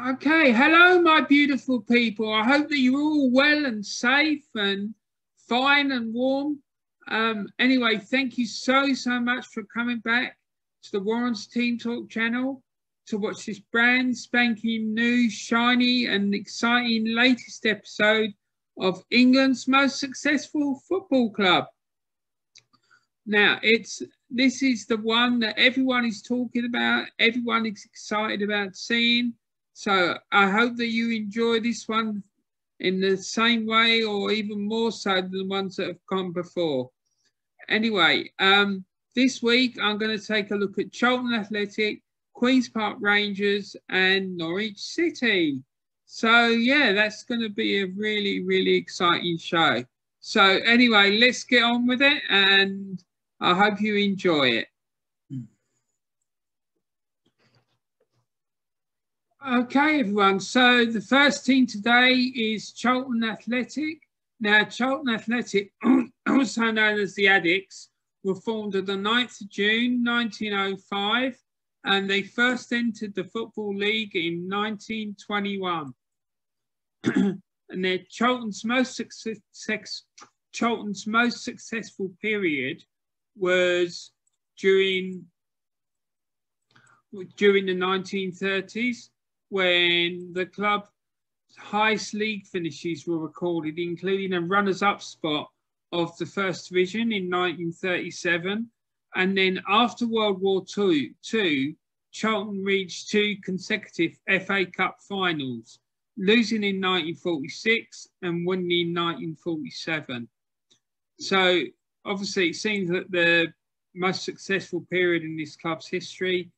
Okay, hello, my beautiful people. I hope that you're all well and safe and fine and warm. Anyway, thank you so much for coming back to the Warren's Team Talk channel to watch this brand spanking new, shiny and exciting latest episode of England's most successful football club. Now, this is the one that everyone is talking about, everyone is excited about seeing. So I hope that you enjoy this one in the same way or even more so than the ones that have gone before. Anyway, this week I'm going to take a look at Charlton Athletic, Queen's Park Rangers and Norwich City. So yeah, that's going to be a really, really exciting show. So anyway, let's get on with it and I hope you enjoy it. Okay, everyone. So the first team today is Charlton Athletic. Now, Charlton Athletic, also known as the Addicts, were formed on the 9th of June, 1905, and they first entered the Football League in 1921. And their Charlton's most successful period was during the 1930s, when the club's highest league finishes were recorded, including a runners-up spot of the First Division in 1937. And then after World War II, Charlton reached 2 consecutive FA Cup finals, losing in 1946 and winning in 1947. So obviously it seems that the most successful period in this club's history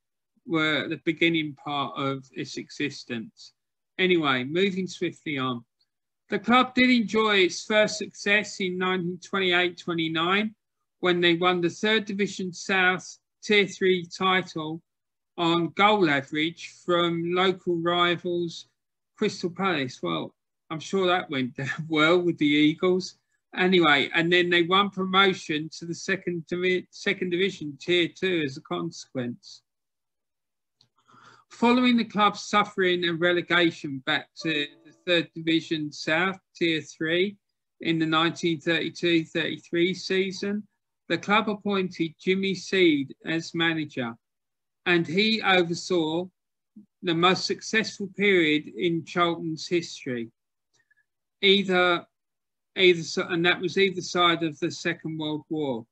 were the beginning part of its existence. Anyway, moving swiftly on. The club did enjoy its first success in 1928-29 when they won the 3rd Division South Tier 3 title on goal average from local rivals Crystal Palace. Well, I'm sure that went down well with the Eagles. Anyway, and then they won promotion to the second Division Tier 2 as a consequence. Following the club suffering a relegation back to the 3rd Division South Tier 3 in the 1932-33 season, the club appointed Jimmy Seed as manager, and he oversaw the most successful period in Charlton's history. And that was either side of the Second World War.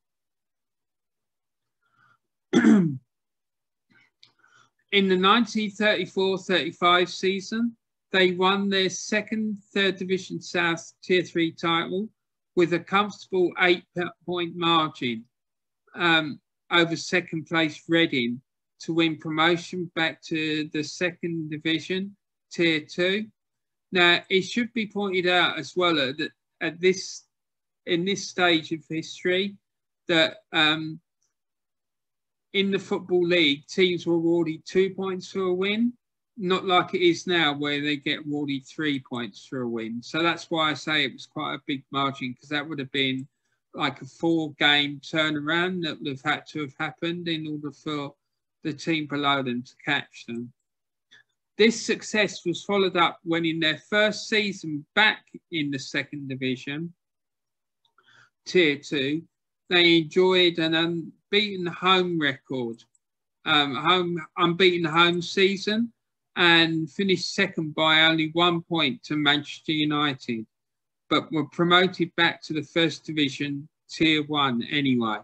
In the 1934-35 season, they won their second 3rd Division South Tier 3 title with a comfortable 8-point margin over second place Reading to win promotion back to the 2nd Division Tier 2. Now, it should be pointed out as well that in this stage of history that in the Football League, teams were awarded 2 points for a win, not like it is now where they get awarded 3 points for a win. So that's why I say it was quite a big margin, because that would have been like a 4-game turnaround that would have had to have happened in order for the team below them to catch them. This success was followed up when in their first season back in the 2nd Division, Tier 2, they enjoyed an unbeaten home record, unbeaten home season, and finished second by only 1 point to Manchester United, but were promoted back to the 1st Division Tier 1 anyway.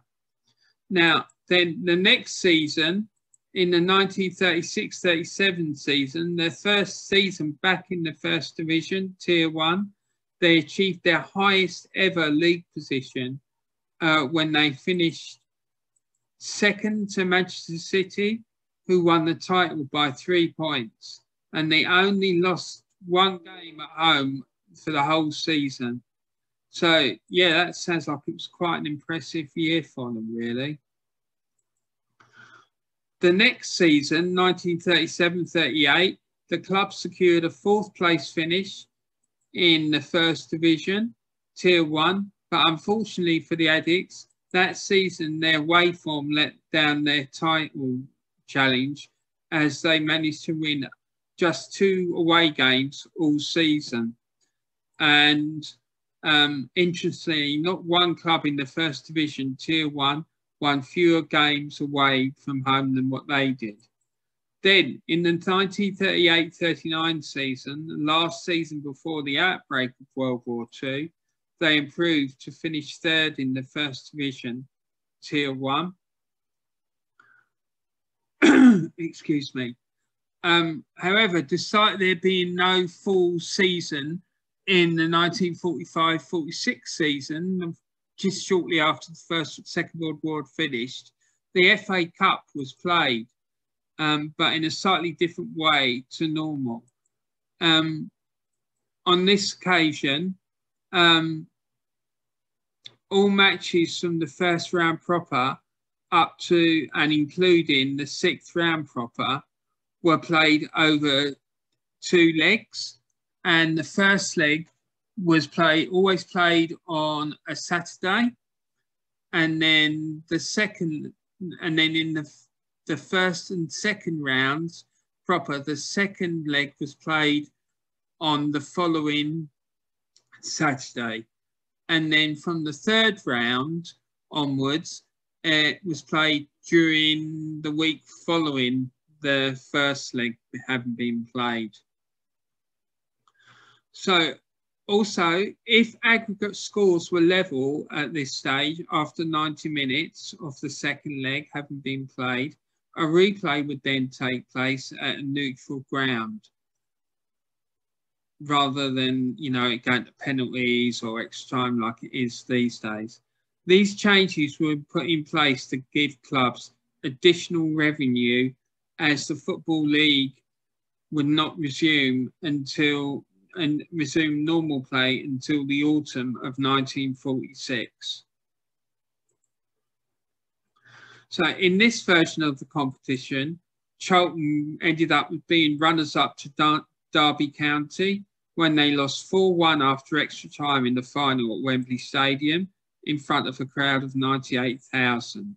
Now, then the next season, in the 1936-37 season, their first season back in the 1st Division Tier 1, they achieved their highest ever league position when they finished second to Manchester City, who won the title by 3 points. And they only lost 1 game at home for the whole season. So, yeah, that sounds like it was quite an impressive year for them, really. The next season, 1937-38, the club secured a 4th place finish in the 1st Division, Tier 1. But unfortunately for the Addicts, that season their away form let down their title challenge as they managed to win just 2 away games all season. And interestingly, not one club in the first division, Tier 1, won fewer games away from home than what they did. Then, in the 1938-39 season, the last season before the outbreak of World War II, they improved to finish 3rd in the first division, Tier 1. Excuse me. However, despite there being no full season in the 1945-46 season, just shortly after the Second World War finished, the FA Cup was played, but in a slightly different way to normal. On this occasion, all matches from the first round proper up to and including the 6th round proper were played over 2 legs, and the first leg was always played on a Saturday, and then the second, and then in the first and second rounds proper, the second leg was played on the following Saturday, and then from the 3rd round onwards, it was played during the week following the first leg having been played. So also, if aggregate scores were level at this stage after 90 minutes of the second leg having been played, a replay would then take place at a neutral ground, rather than, you know, it going to penalties or extra time like it is these days. These changes were put in place to give clubs additional revenue, as the Football League would not resume normal play until the autumn of 1946. So in this version of the competition, Charlton ended up being runners-up to Derby County when they lost 4-1 after extra time in the final at Wembley Stadium in front of a crowd of 98,000.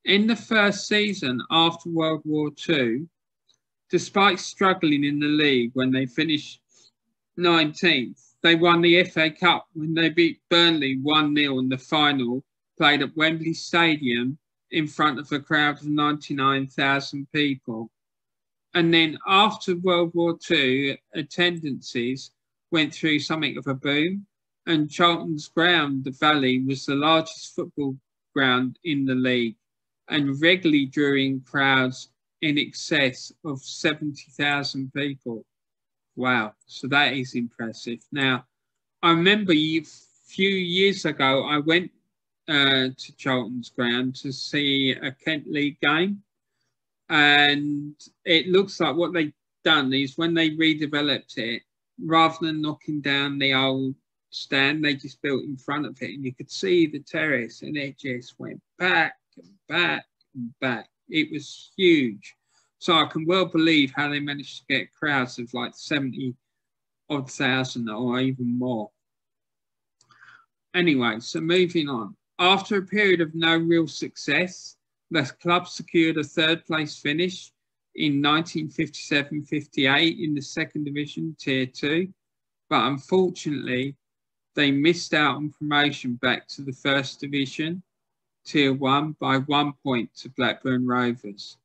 In the first season after World War II, despite struggling in the league when they finished 19th, they won the FA Cup when they beat Burnley 1-0 in the final, played at Wembley Stadium in front of a crowd of 99,000 people. And then after World War II, attendances went through something of a boom, and Charlton's ground, the Valley, was the largest football ground in the league and regularly drew in crowds in excess of 70,000 people. Wow, so that is impressive. Now, I remember a few years ago, I went to Charlton's ground to see a Kent League game, and it looks like what they've done is when they redeveloped it, rather than knocking down the old stand, they just built in front of it, and you could see the terrace, and it just went back and back and back. It was huge. So I can well believe how they managed to get crowds of like 70-odd thousand or even more. Anyway, so moving on. After a period of no real success, the club secured a 3rd place finish in 1957-58 in the 2nd Division, Tier 2. But unfortunately, they missed out on promotion back to the 1st Division, Tier 1, by 1 point to Blackburn Rovers.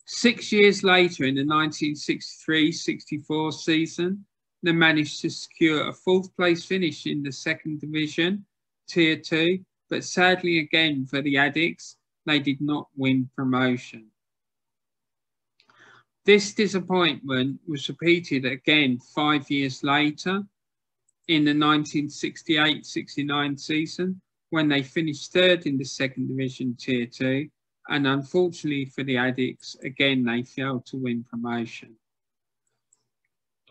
6 years later, in the 1963-64 season, they managed to secure a 4th place finish in the 2nd Division, Tier 2, but sadly again for the Addicts, they did not win promotion. This disappointment was repeated again 5 years later in the 1968-69 season, when they finished 3rd in the 2nd Division, Tier 2, and unfortunately for the Addicts, again, they failed to win promotion.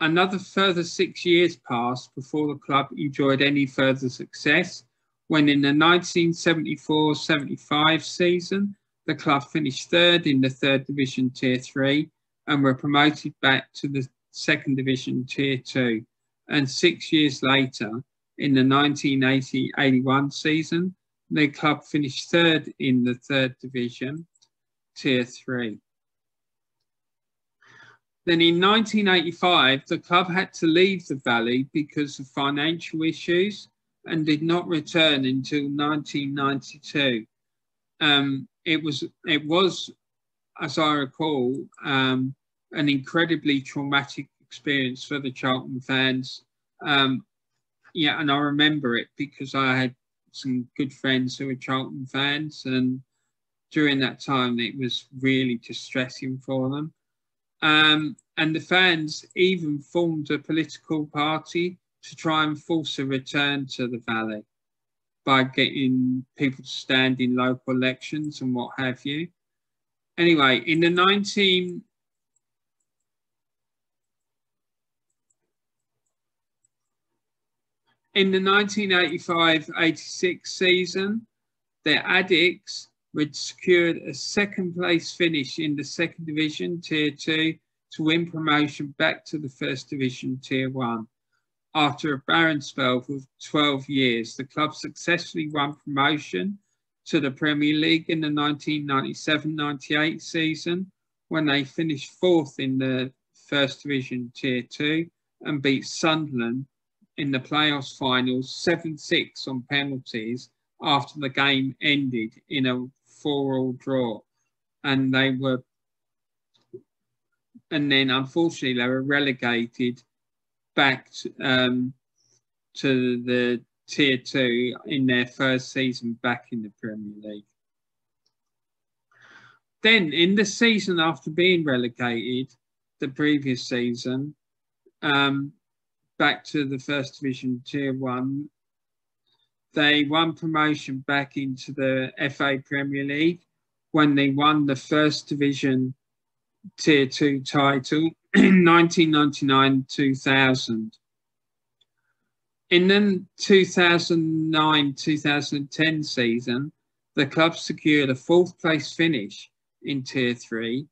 Another further 6 years passed before the club enjoyed any further success, when in the 1974-75 season, the club finished 3rd in the 3rd Division, Tier 3, and were promoted back to the 2nd Division, Tier 2. And 6 years later, in the 1980-81 season, the club finished 3rd in the 3rd Division, Tier 3. Then in 1985, the club had to leave the Valley because of financial issues and did not return until 1992. It was, as I recall, an incredibly traumatic experience for the Charlton fans. Yeah, and I remember it because I had some good friends who were Charlton fans, and during that time, it was really distressing for them. And the fans even formed a political party to try and force a return to the Valley by getting people to stand in local elections and what have you. Anyway, in the 1985-86 season, the Addicts had secured a second place finish in the second division, Tier 2, to win promotion back to the first division, Tier 1. After a barren spell of 12 years, the club successfully won promotion to the Premier League in the 1997-98 season, when they finished fourth in the first division, Tier 2, and beat Sunderland in the playoffs finals 7-6 on penalties after the game ended in a 4-4 draw. And then unfortunately they were relegated back to the Tier 2 in their first season back in the Premier League. Then in the season after being relegated, the previous season, back to the first division, Tier 1, they won promotion back into the FA Premier League when they won the first division Tier 2 title in 1999-2000. In the 2009-2010 season, the club secured a fourth place finish in Tier 3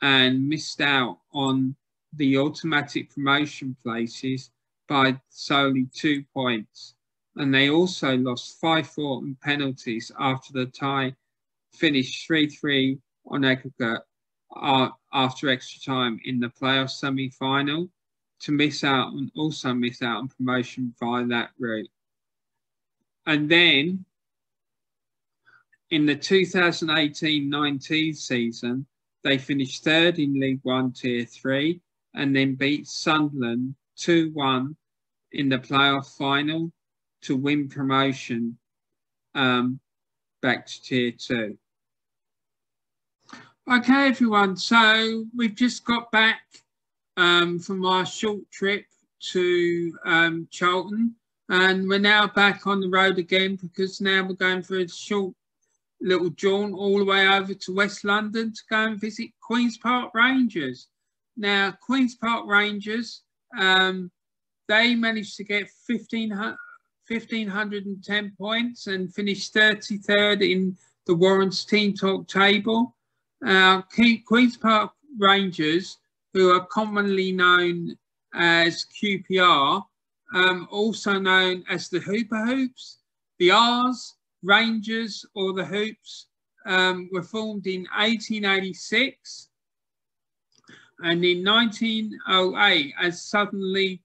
and missed out on the automatic promotion places by solely 2 points. And they also lost 5-4 on penalties after the tie finished 3-3 on aggregate after extra time in the playoff semi-final to miss out on promotion via that route. And then in the 2018-19 season, they finished third in League One Tier 3 and then beat Sunderland 2-1 in the playoff final to win promotion back to Tier 2. Okay, everyone, so we've just got back from our short trip to Charlton, and we're now back on the road again because now we're going for a short little jaunt all the way over to West London to go and visit Queen's Park Rangers. Now, Queen's Park Rangers, they managed to get 1,510 points and finished 33rd in the Warren's Team Talk table. Queen's Park Rangers, who are commonly known as QPR, also known as the Hooper Hoops, the R's, Rangers, or the Hoops, were formed in 1886 and in 1908 as Southern League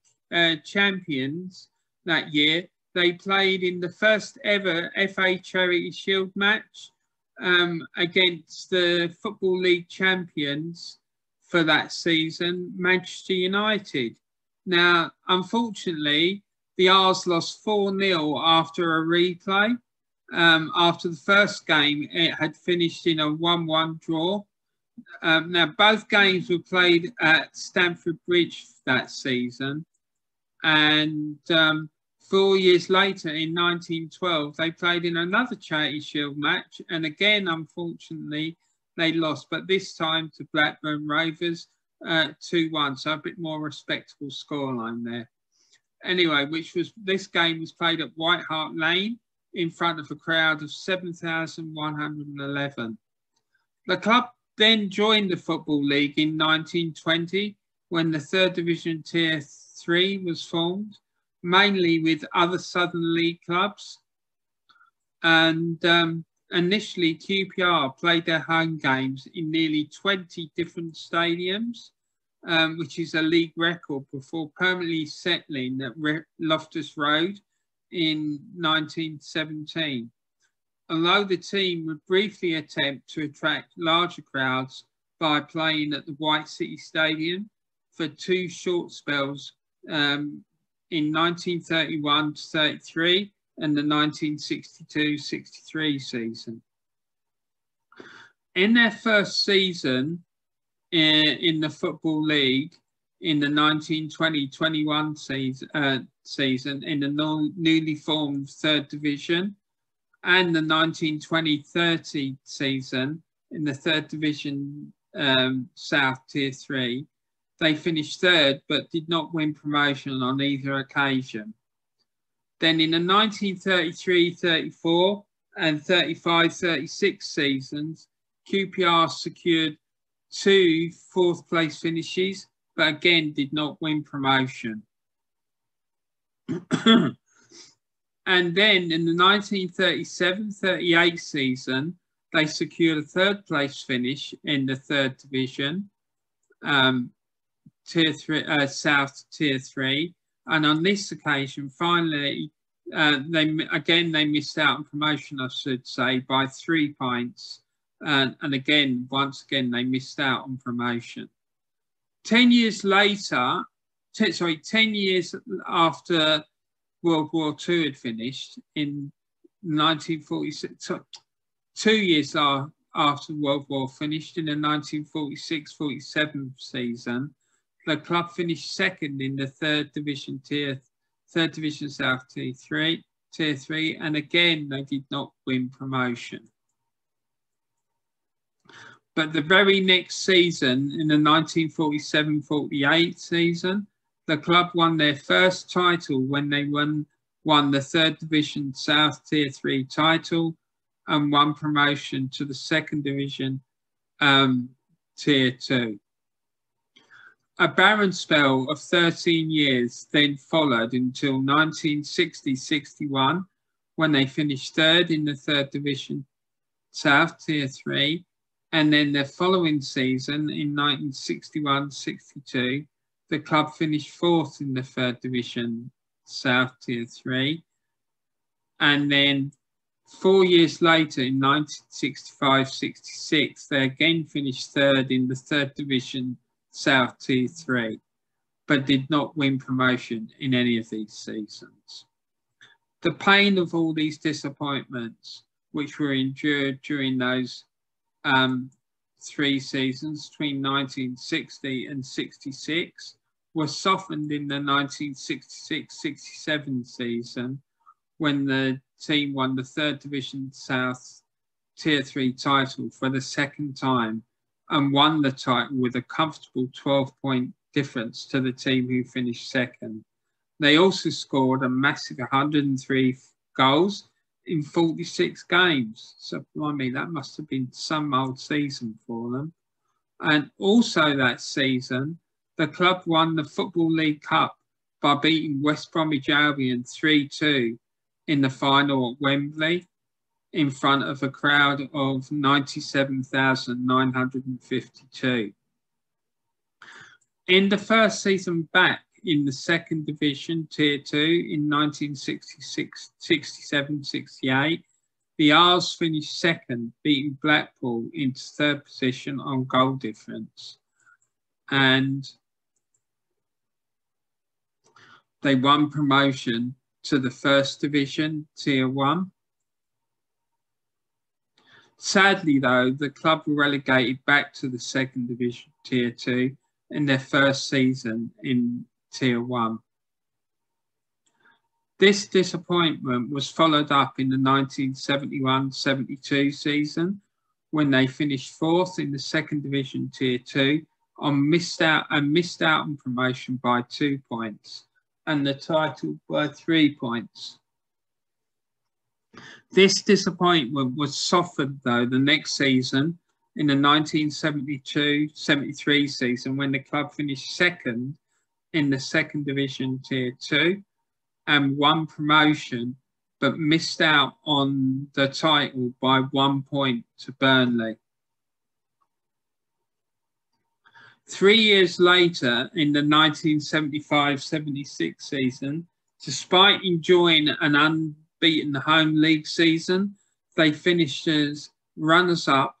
champions that year. They played in the first ever FA Charity Shield match against the Football League champions for that season, Manchester United. Now, unfortunately, the R's lost 4-0 after a replay. After the first game, it had finished in a 1-1 draw. Now, both games were played at Stamford Bridge that season. And 4 years later, in 1912, they played in another Charity Shield match. And again, unfortunately, they lost, but this time to Blackburn Rovers 2-1. So a bit more respectable scoreline there. Anyway, this game was played at White Hart Lane in front of a crowd of 7,111. The club then joined the Football League in 1920 when the third division Tier 3 was formed, mainly with other Southern League clubs. And initially, QPR played their home games in nearly 20 different stadiums. which is a league record, before permanently settling at Loftus Road in 1917. Although the team would briefly attempt to attract larger crowds by playing at the White City Stadium for 2 short spells in 1931-33 and the 1962-63 season. In their first season in the Football League, in the 1920-21 season in the newly formed 3rd Division, and the 1920-30 season in the 3rd Division South Tier 3, they finished 3rd but did not win promotion on either occasion. Then in the 1933-34 and 35-36 seasons, QPR secured 2 4th place finishes, but again did not win promotion. And then in the 1937-38 season, they secured a 3rd place finish in the 3rd Division, Tier 3, South Tier 3. And on this occasion, finally, they missed out on promotion, I should say, by 3 points. And again, once again, they missed out on promotion. 10 years later, 10 years after World War II had finished, in 1946, 2 years after World War finished, in the 1946-47 season, the club finished 2nd in the 3rd Division South Tier 3, and again they did not win promotion. But the very next season, in the 1947-48 season, the club won their first title when they won the 3rd Division South Tier 3 title and won promotion to the 2nd Division Tier 2. A barren spell of 13 years then followed until 1960-61, when they finished 3rd in the 3rd Division South Tier 3, and then the following season in 1961-62, the club finished 4th in the 3rd Division South Tier 3, and then 4 years later in 1965-66, they again finished 3rd in the 3rd Division South Tier 3, but did not win promotion in any of these seasons. The pain of all these disappointments, which were endured during those 3 seasons between 1960 and 66, was softened in the 1966-67 season, when the team won the 3rd Division South Tier 3 title for the 2nd time, and won the title with a comfortable 12-point difference to the team who finished 2nd. They also scored a massive 103 goals in 46 games. So, I mean, that must have been some old season for them. And also that season, the club won the Football League Cup by beating West Bromwich Albion 3-2 in the final at Wembley, in front of a crowd of 97,952. In the first season back in the 2nd Division Tier 2 in 1966-67-68, the Isles finished 2nd, beating Blackpool into 3rd position on goal difference. And they won promotion to the 1st Division Tier 1. Sadly, though, the club were relegated back to the 2nd Division Tier 2 in their first season in Tier 1. This disappointment was followed up in the 1971-72 season, when they finished 4th in the 2nd Division Tier 2 and missed out on promotion by 2 points, and the title by 3 points. This disappointment was softened, though, the next season, in the 1972-73 season, when the club finished 2nd in the 2nd Division Tier 2 and won promotion, but missed out on the title by 1 point to Burnley. 3 years later, in the 1975-76 season, despite enjoying an unbeaten home league season, they finished as runners-up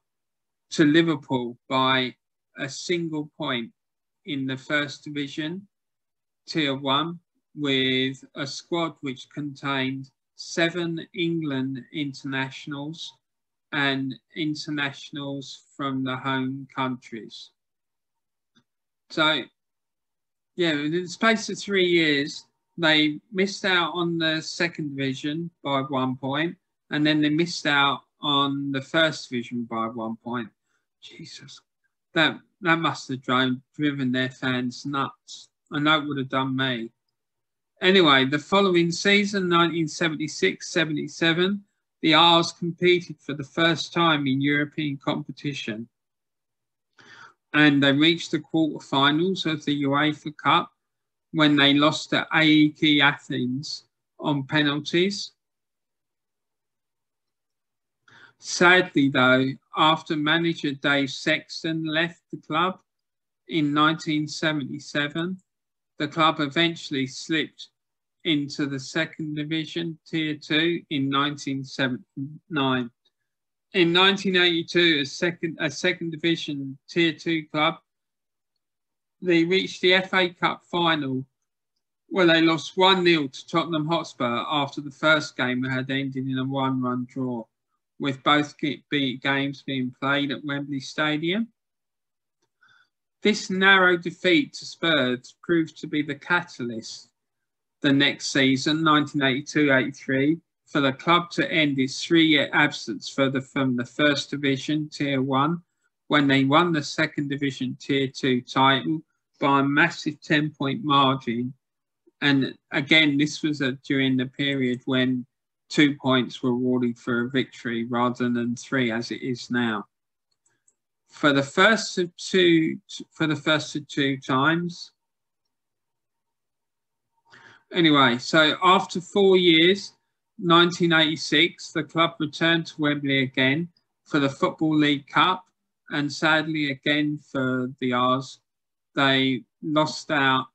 to Liverpool by a single point in the First Division, Tier 1, with a squad which contained 7 England internationals and internationals from the home countries. So, yeah, in the space of 3 years, they missed out on the Second Division by 1 point, and then they missed out on the First Division by 1 point. Jesus, that must have driven their fans nuts. I know it would have done me. Anyway, the following season, 1976-77, the R's competed for the first time in European competition. And they reached the quarterfinals of the UEFA Cup when they lost to AEK Athens on penalties. Sadly, though, after manager Dave Sexton left the club in 1977, the club eventually slipped into the Second Division, Tier 2, in 1979. In 1982, a second Division Tier 2 club, they reached the FA Cup final where they lost 1-0 to Tottenham Hotspur after the first game had ended in a 1-1 draw, with both games being played at Wembley Stadium. This narrow defeat to Spurs proved to be the catalyst the next season, 1982-83, for the club to end its 3-year absence from the First Division Tier 1 when they won the Second Division Tier 2 title by a massive 10-point margin. And again, this was during the period when 2 points were awarded for a victory rather than 3 as it is now. For the first of two times. Anyway, so after 4 years, 1986, the club returned to Wembley again for the Football League Cup, and sadly again for the R's, they lost out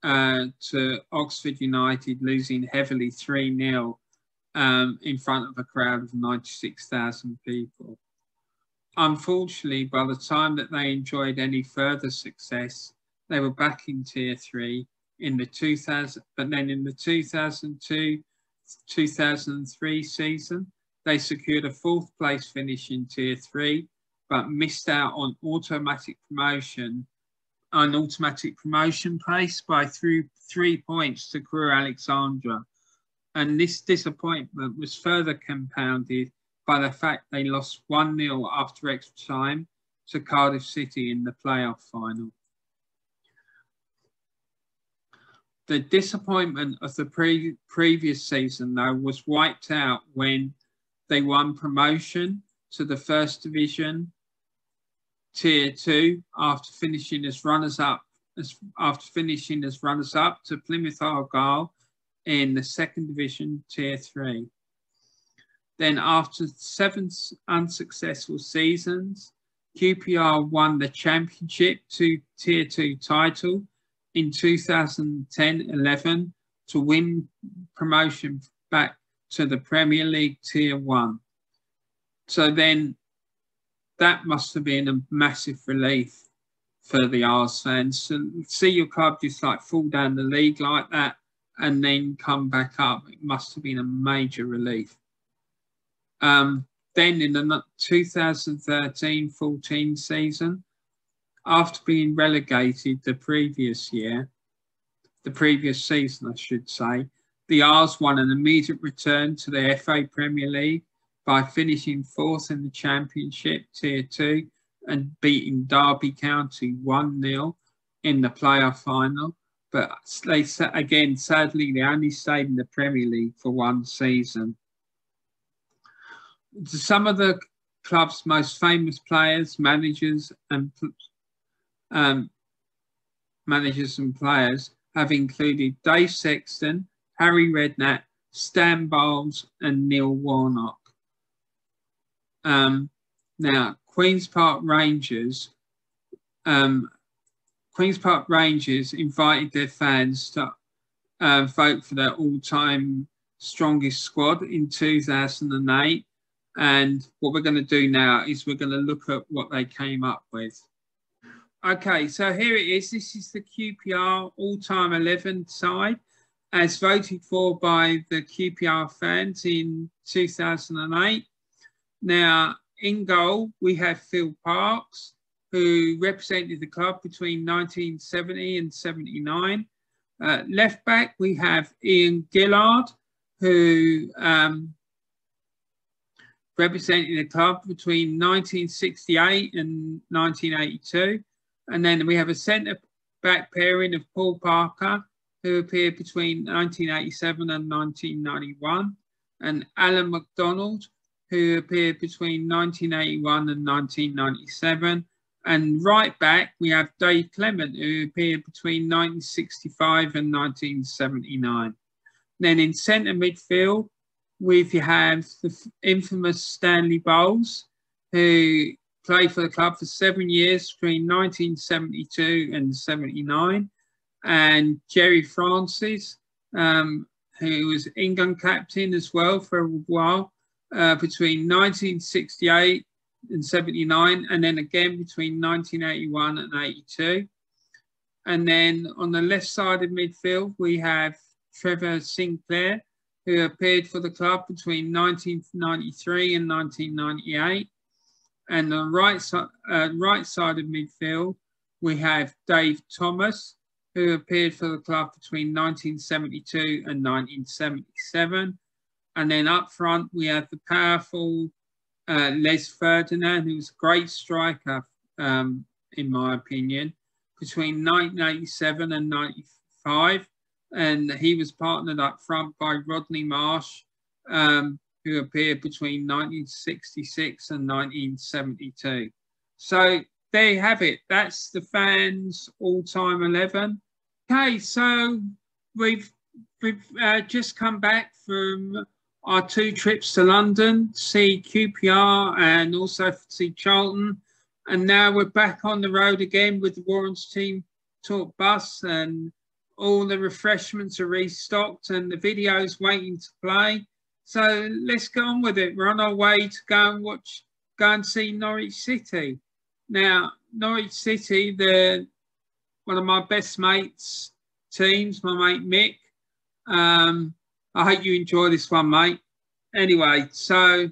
to Oxford United, losing heavily 3-0 in front of a crowd of 96,000 people. Unfortunately, by the time that they enjoyed any further success, they were back in Tier 3 in the 2002-2003 season. They secured a 4th place finish in Tier 3, but missed out on automatic promotion place by 3 points to Crewe Alexandra. And this disappointment was further compounded by the fact they lost 1-0 after extra time to Cardiff City in the playoff final. The disappointment of the previous season, though, was wiped out when they won promotion to the First Division Tier 2 after finishing as runners-up to Plymouth Argyle in the Second Division Tier 3. Then after 7 unsuccessful seasons, QPR won the Championship Tier 2 title in 2010-11 to win promotion back to the Premier League Tier 1. So then that must have been a massive relief for the R's fans to see your club just like fall down the league like that and then come back up. It must have been a major relief. Then in the 2013-14 season, after being relegated the previous season, I should say, the R's won an immediate return to the FA Premier League by finishing 4th in the Championship Tier 2 and beating Derby County 1-0 in the playoff final. But they, again, sadly, they only stayed in the Premier League for 1 season. Some of the club's most famous players, managers and players have included Dave Sexton, Harry Redknapp, Stan Bowles and Neil Warnock. Now, Queen's Park Rangers Queen's Park Rangers invited their fans to vote for their all-time strongest squad in 2008. And what we're going to do now is we're going to look at what they came up with. Okay, so here it is. This is the QPR all-time 11 side as voted for by the QPR fans in 2008. Now, in goal, we have Phil Parkes, who represented the club between 1970 and 79. Left back, we have Ian Gillard, who represented the club between 1968 and 1982. And then we have a centre-back pairing of Paul Parker, who appeared between 1987 and 1991, and Alan MacDonald, who appeared between 1981 and 1997. And right back, we have Dave Clement, who appeared between 1965 and 1979. Then in centre midfield, we have the infamous Stanley Bowles, who played for the club for 7 years between 1972 and 79. And Jerry Francis, who was England captain as well for a while, between 1968 and 79, and then again between 1981 and 82. And then on the left side of midfield, we have Trevor Sinclair, who appeared for the club between 1993 and 1998. And the right side of midfield, we have Dave Thomas, who appeared for the club between 1972 and 1977. And then up front, we have the powerful Les Ferdinand, who was a great striker, in my opinion, between 1987 and 95. And he was partnered up front by Rodney Marsh, who appeared between 1966 and 1972. So there you have it. That's the fans' all-time 11. Okay, so we've just come back from our 2 trips to London to see QPR and also to see Charlton. And now we're back on the road again with the Warren's Team Talk bus, and all the refreshments are restocked and the video's waiting to play. So let's go on with it. We're on our way to go and see Norwich City. Now, Norwich City, they're one of my best mates' teams, my mate Mick. I hope you enjoy this one, mate. Anyway, so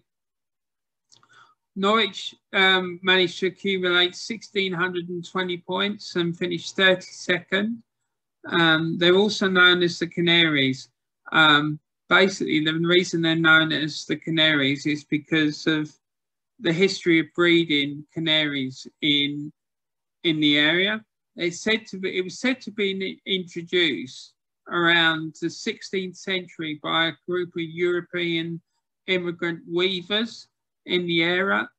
Norwich managed to accumulate 1,620 points and finished 32nd. They're also known as the Canaries. Basically, the reason they're known as the Canaries is because of the history of breeding canaries in the area. It was said to be introduced around the 16th century by a group of European immigrant weavers in the area,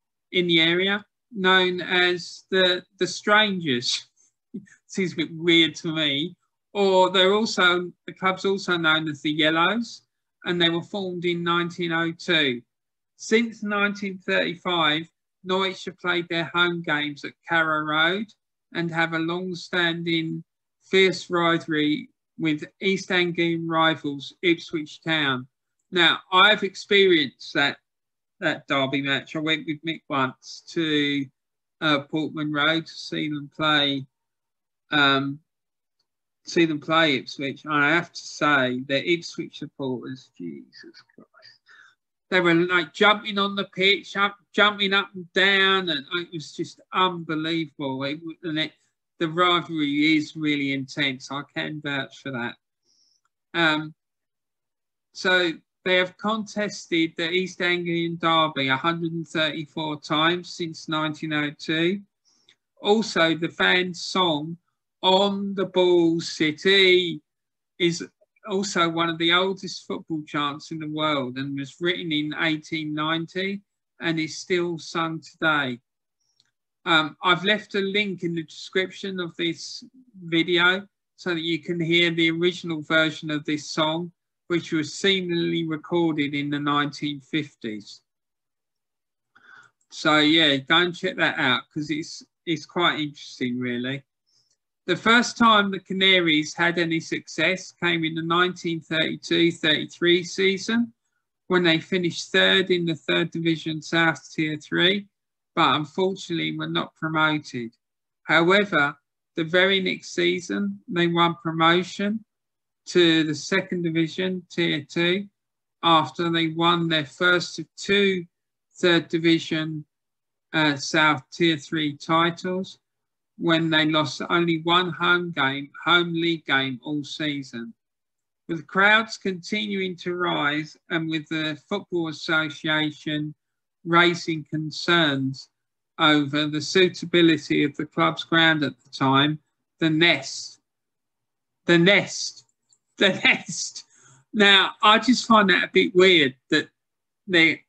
known as the Strangers. Seems a bit weird to me. Or the club's also known as the Yellows, and they were formed in 1902. Since 1935, Norwich have played their home games at Carrow Road and have a long-standing fierce rivalry with East Anglian rivals Ipswich Town. Now, I've experienced that derby match. I went with Mick once to Portman Road to see them play Ipswich. And I have to say, the Ipswich supporters, Jesus Christ, they were like jumping on the pitch, jumping up and down, and it was just unbelievable. The rivalry is really intense. I can vouch for that. So they have contested the East Anglian Derby 134 times since 1902. Also, the fans' song "On the Ball City" is also one of the oldest football chants in the world and was written in 1890 and is still sung today. I've left a link in the description of this video so that you can hear the original version of this song, which was seemingly recorded in the 1950s. So yeah, go and check that out because it's quite interesting, really. The first time the Canaries had any success came in the 1932-33 season, when they finished third in the third division South Tier 3, but unfortunately were not promoted. However, the very next season, they won promotion to the second division Tier 2 after they won their first of two third division South Tier 3 titles, when they lost only one home league game all season. With crowds continuing to rise and with the Football Association raising concerns over the suitability of the club's ground at the time, the Nest. Now, I just find that a bit weird that the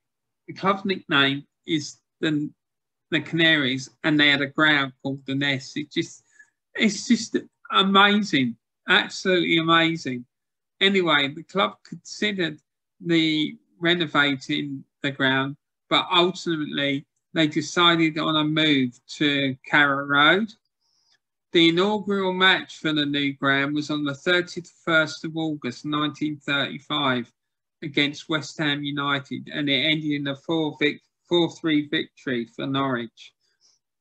club's nickname is the Canaries and they had a ground called the Nest. It's just amazing, absolutely amazing. Anyway, the club considered renovating the ground, but ultimately they decided on a move to Carrow Road. The inaugural match for the new ground was on the 31st of August 1935 against West Ham United, and it ended in a 4-3 victory for Norwich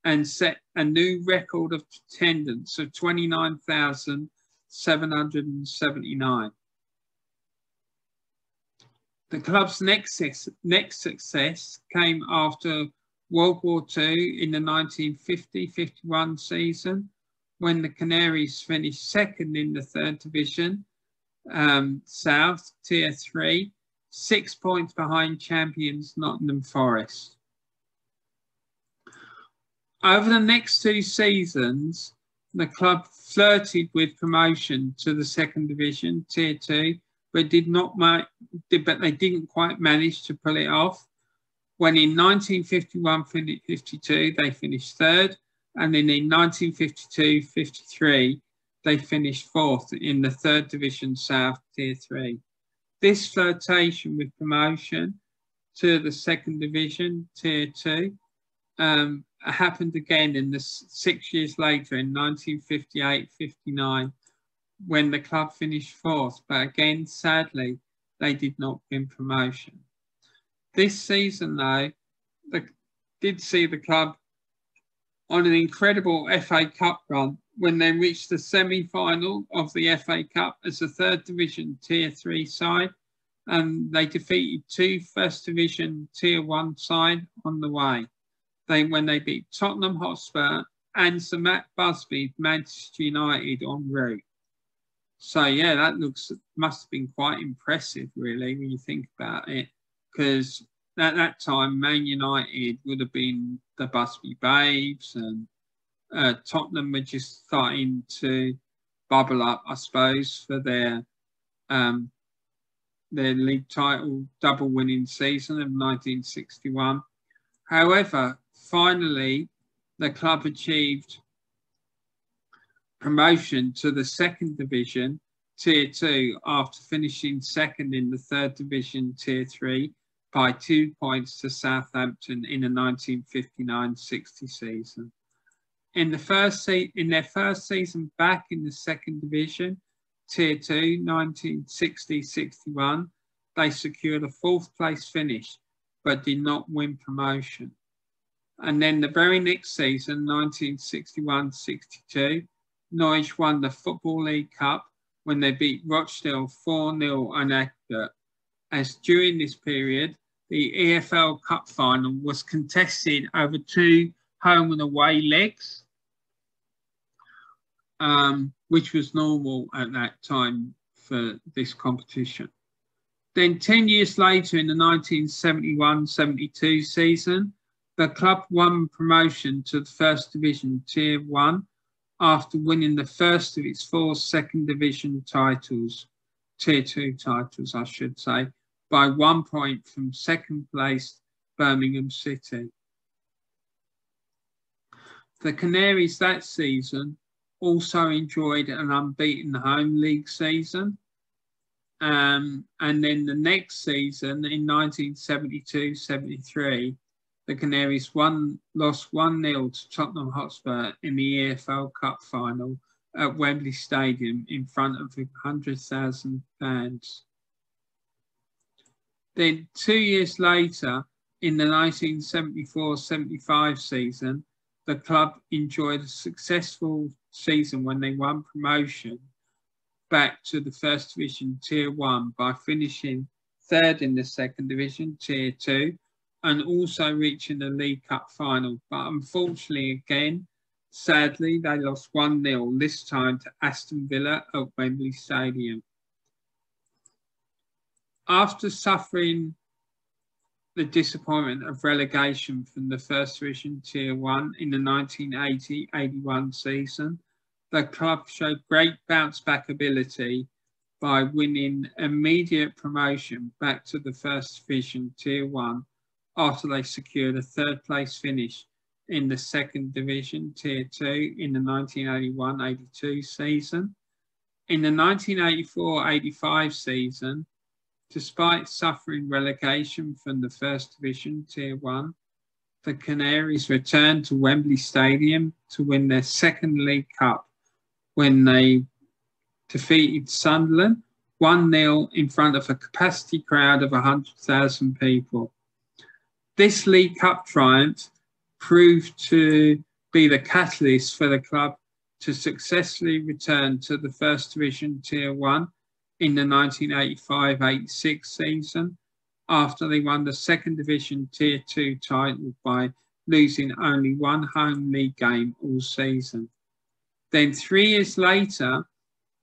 and set a new record of attendance of 29,779. The club's next success came after World War II in the 1950-51 season, when the Canaries finished second in the third division South Tier 3, 6 points behind champions Nottingham Forest. Over the next two seasons, the club flirted with promotion to the second division Tier 2, but they didn't quite manage to pull it off. When in 1951-52 they finished third, and then in 1952-53 they finished fourth in the third division South Tier 3. This flirtation with promotion to the second division Tier 2 happened again in 6 years later in 1958-59, when the club finished fourth, but again, sadly, they did not win promotion. This season, though, did see the club on an incredible FA Cup run when they reached the semi-final of the FA Cup as a third division Tier 3 side, and they defeated two first division Tier 1 side on the way. When they beat Tottenham Hotspur and Sir Matt Busby's Manchester United en route. So yeah, that must have been quite impressive, really, when you think about it, because at that time, Man United would have been the Busby Babes, and Tottenham were just starting to bubble up, I suppose, for their league title double winning season of 1961. However, finally, the club achieved promotion to the second division Tier 2 after finishing second in the third division Tier 3 by 2 points to Southampton in the 1959-60 season. In their first season back in the second division Tier 2, 1960-61, they secured a fourth place finish but did not win promotion. And then the very next season, 1961-62, Norwich won the Football League Cup when they beat Rochdale 4-0 unaggregate, as during this period, the EFL Cup final was contested over two home and away legs, which was normal at that time for this competition. Then 10 years later, in the 1971-72 season, the club won promotion to the first division Tier 1 after winning the first of its four second division titles, Tier 2 titles, I should say, by 1 point from second place Birmingham City. The Canaries that season also enjoyed an unbeaten home league season. And then the next season, in 1972-73, the Canaries lost 1-0 to Tottenham Hotspur in the EFL Cup final at Wembley Stadium in front of 100,000 fans. Then 2 years later, in the 1974-75 season, the club enjoyed a successful season when they won promotion back to the First Division Tier 1 by finishing third in the Second Division Tier 2 and also reaching the League Cup final. But unfortunately, again, sadly, they lost 1-0, this time to Aston Villa at Wembley Stadium. After suffering the disappointment of relegation from the First Division Tier 1 in the 1980-81 season, the club showed great bounce-back ability by winning immediate promotion back to the First Division Tier 1 after they secured a third-place finish in the Second Division Tier 2 in the 1981-82 season. In the 1984-85 season, despite suffering relegation from the First Division Tier 1, the Canaries returned to Wembley Stadium to win their second League Cup when they defeated Sunderland 1-0 in front of a capacity crowd of 100,000 people. This League Cup triumph proved to be the catalyst for the club to successfully return to the First Division Tier 1 in the 1985-86 season, after they won the Second Division Tier 2 title by losing only one home league game all season. Then 3 years later,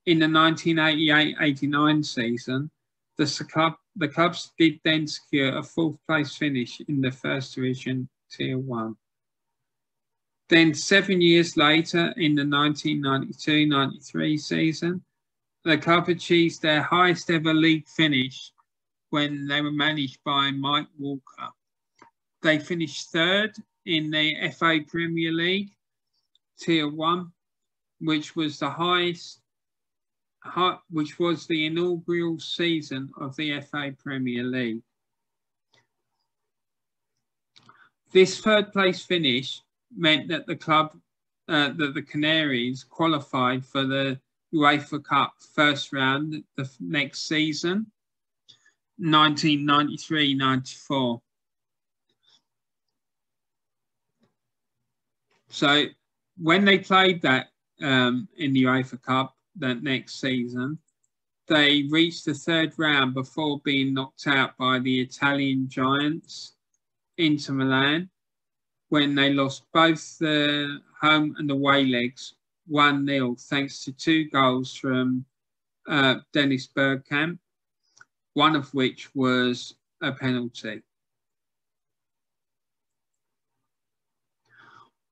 in the 1988-89 season, the clubs did then secure a fourth place finish in the First Division Tier 1. Then 7 years later, in the 1992-93 season, the club achieved their highest ever league finish when they were managed by Mike Walker. They finished third in the FA Premier League Tier 1, which was the inaugural season of the FA Premier League. This third place finish meant that the Canaries qualified for the UEFA Cup first round the next season, 1993-94. So when they played that in the UEFA Cup that next season, they reached the third round before being knocked out by the Italian giants, Inter Milan, when they lost both the home and away legs 1-0, thanks to 2 goals from Dennis Bergkamp, one of which was a penalty.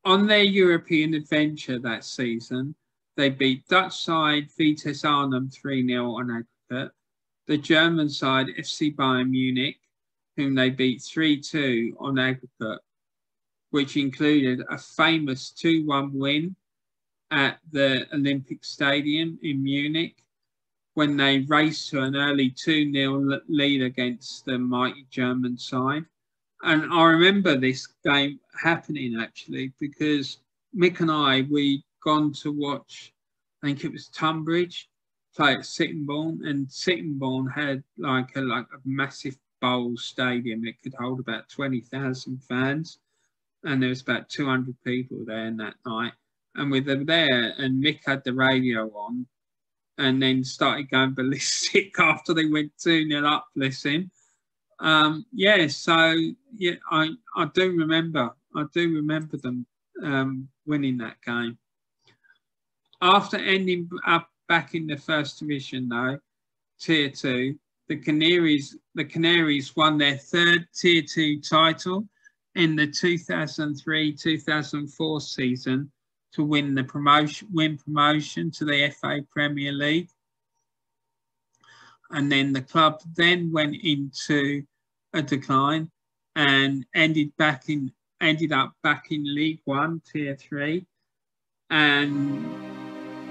On their European adventure that season, they beat Dutch side Vitesse Arnhem 3-0 on aggregate, the German side FC Bayern Munich, whom they beat 3-2 on aggregate, which included a famous 2-1 win at the Olympic Stadium in Munich when they raced to an early 2-0 lead against the mighty German side. And I remember this game happening actually because Mick and I, we'd gone to watch, I think it was Tunbridge, play at Sittingbourne, and Sittingbourne had like a massive bowl stadium. It could hold about 20,000 fans, and there was about 200 people there in that night. And we were there, and Mick had the radio on, and then started going ballistic after they went 2-0 up, bless him. I do remember them winning that game. After ending up back in the First Division, though, Tier 2, the Canaries won their third Tier 2 title in the 2003-2004 season to win promotion to the FA Premier League. And then the club then went into a decline and ended up back in League One, Tier 3. And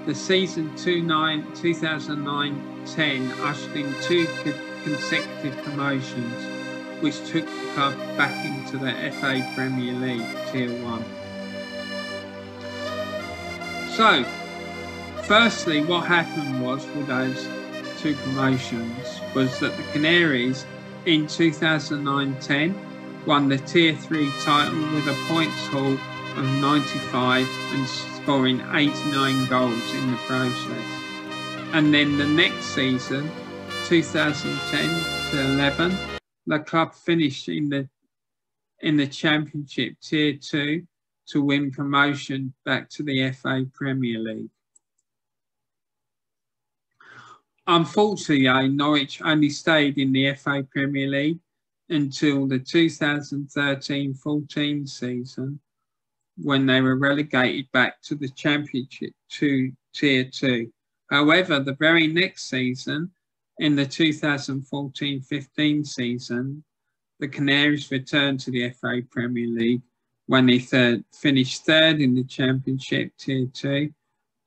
the season 2009-10 ushered in 2 consecutive promotions, which took the club back into the FA Premier League Tier 1. So, Firstly, what happened was with those two promotions was that the Canaries in 2009-10 won the Tier 3 title with a points haul of 95 and scoring 89 goals in the process. And then the next season, 2010-11, the club finished in the Championship Tier 2 to win promotion back to the FA Premier League. Unfortunately, Norwich only stayed in the FA Premier League until the 2013-14 season, when they were relegated back to the Championship Tier 2. However, the very next season, in the 2014-15 season, the Canaries returned to the FA Premier League when they finished third in the Championship Tier 2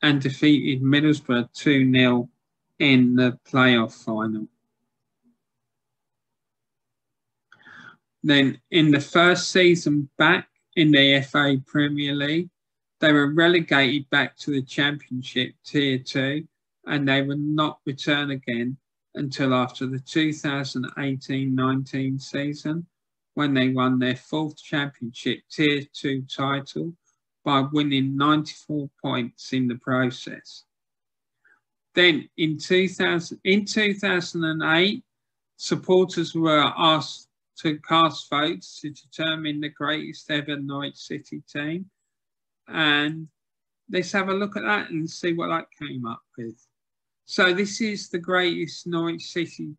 and defeated Middlesbrough 2-0 in the playoff final. Then in the first season back in the FA Premier League, they were relegated back to the Championship Tier 2 and they would not return again until after the 2018-19 season, when they won their fourth Championship Tier 2 title by winning 94 points in the process. Then in 2008, supporters were asked to cast votes to determine the greatest ever Norwich City team. And let's have a look at that and see what that came up with. So this is the greatest Norwich City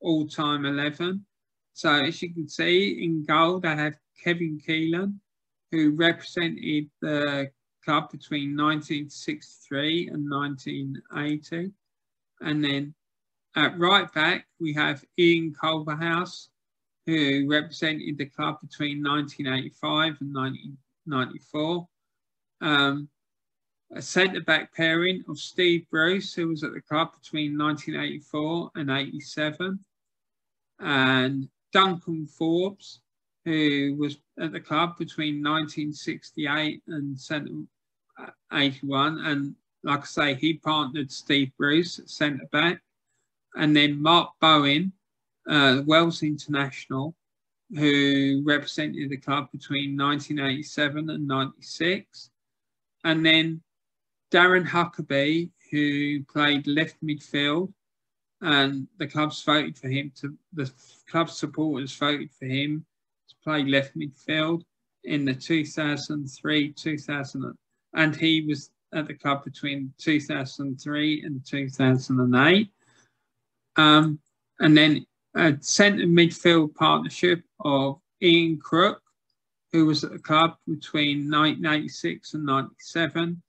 all-time 11. So as you can see, in goal, they have Kevin Keelan, who represented the club between 1963 and 1980. And then at right back, we have Ian Culverhouse, who represented the club between 1985 and 1994. A centre-back pairing of Steve Bruce, who was at the club between 1984 and 87. And Duncan Forbes, who was at the club between 1968 and 81. And like I say, he partnered Steve Bruce at centre-back. And then Mark Bowen, Wales international, who represented the club between 1987 and 96. And then Darren Huckabee, who played left midfield, and the club's voted for him the club supporters voted for him to play left midfield in the 2003-2000, and he was at the club between 2003 and 2008. And then a centre midfield partnership of Ian Crook, who was at the club between 1986 and 97,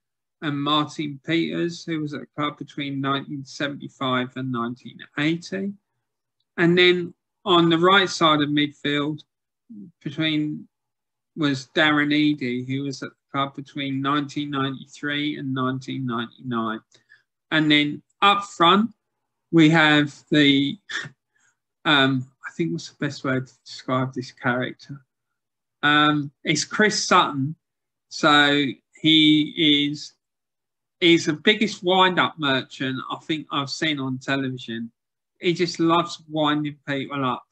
and Martin Peters, who was at the club between 1975 and 1980. And then on the right side of midfield was Darren Eady, who was at the club between 1993 and 1999. And then up front, we have the, I think what's the best way to describe this character? It's Chris Sutton. So he's the biggest wind-up merchant I think I've seen on television. He just loves winding people up.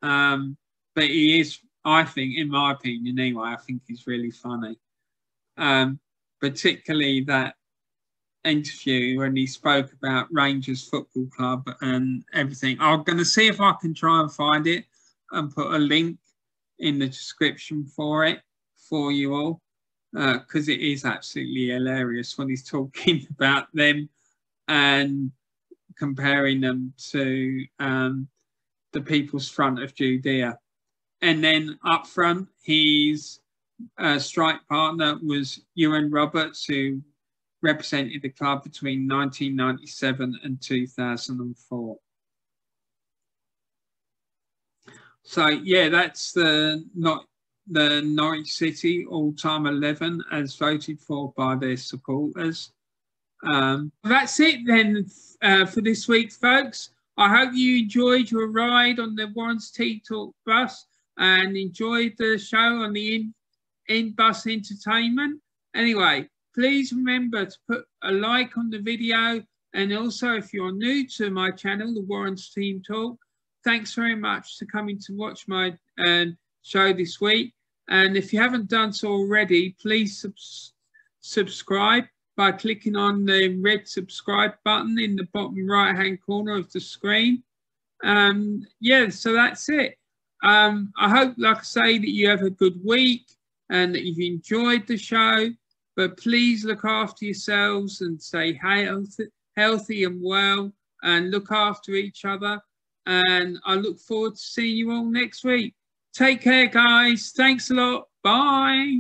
But he is, I think, in my opinion anyway, I think he's really funny. Particularly that interview when he spoke about Rangers Football Club and everything. I'm going to see if I can try and find it and put a link in the description for it for you all, because it is absolutely hilarious when he's talking about them and comparing them to the People's Front of Judea. And then up front, his strike partner was Ewan Roberts, who represented the club between 1997 and 2004. So yeah, that's the Norwich City all-time 11 as voted for by their supporters. That's it then for this week, folks. I hope you enjoyed your ride on the Warren's Tea Talk bus and enjoyed the show on the in-bus entertainment. Anyway, Please remember to put a like on the video. And also, if you're new to my channel, the Warren's Team Talk, thanks very much for coming to watch my show this week. And if you haven't done so already, please subscribe by clicking on the red subscribe button in the bottom right-hand corner of the screen. Yeah, so that's it. I hope, like I say, that you have a good week and that you've enjoyed the show. But please look after yourselves and stay healthy and well, and look after each other. And I look forward to seeing you all next week. Take care, guys. Thanks a lot. Bye.